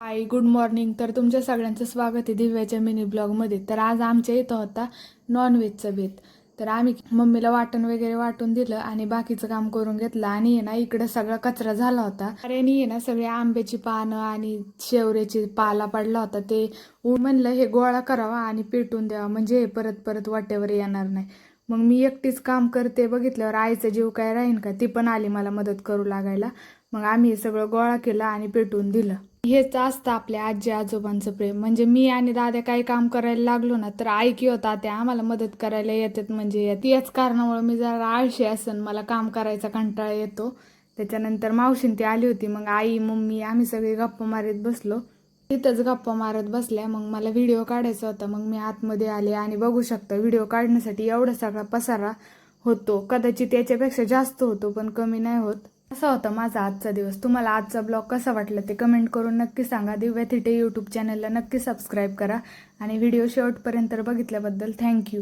Hi good morning. तर तुमच्या सगळ्यांचं स्वागत आहे दिव्याच्या मिनी ब्लॉगमध्ये. तर आज आमच्या इथं होता नॉनव्हेजचा बेत. तर आम्ही मम्मीला वाटण वगैरे वाटून दिलं आणि बाकीचं काम करून घेतलं. आणि आहे ना इकडं सगळा कचरा झाला होता. अरे आहे ना सगळे आंब्याची पानं आणि शेवऱ्याची पाला पडला होता. ते म्हणलं हे गोळा करावा आणि पेटून द्यावा, म्हणजे हे परत परत वाट्यावर येणार नाही. मग मी एकटीच काम करते बघितल्यावर आईचा जीव काय राहीन का, ती पण आली मला मदत करू लागायला. मग आम्ही हे सगळं गोळा केलं आणि पेटवून दिलं. हेच असतं आपल्या आजी आजोबांचं प्रेम. म्हणजे मी आणि दादा काही काम करायला लागलो ना तर आई किंवा तात्या आम्हाला मदत करायला येतात. म्हणजे याच कारणामुळे मी जरा आळशी असन, मला काम करायचा कंटाळा येतो. त्याच्यानंतर मावशीन ती आली होती, मग आई मम्मी आम्ही सगळे गप्पा मारत बसलो. तिथंच गप्पा मारत बसल्या. मग मला व्हिडिओ काढायचा होता, मग मी आतमध्ये आले आणि बघू शकता व्हिडिओ काढण्यासाठी एवढा सगळा पसारा होतो. कदाचित याच्यापेक्षा जास्त होतो पण कमी नाही होत. असा होता माझा आजचा दिवस. तुम्हाला आजचा ब्लॉग कसा वाटला ते कमेंट करून नक्की सांगा. दिव्या थिटे यूट्यूब चॅनलला नक्की सबस्क्राईब करा आणि व्हिडिओ शेवटपर्यंत बघितल्याबद्दल थँक्यू.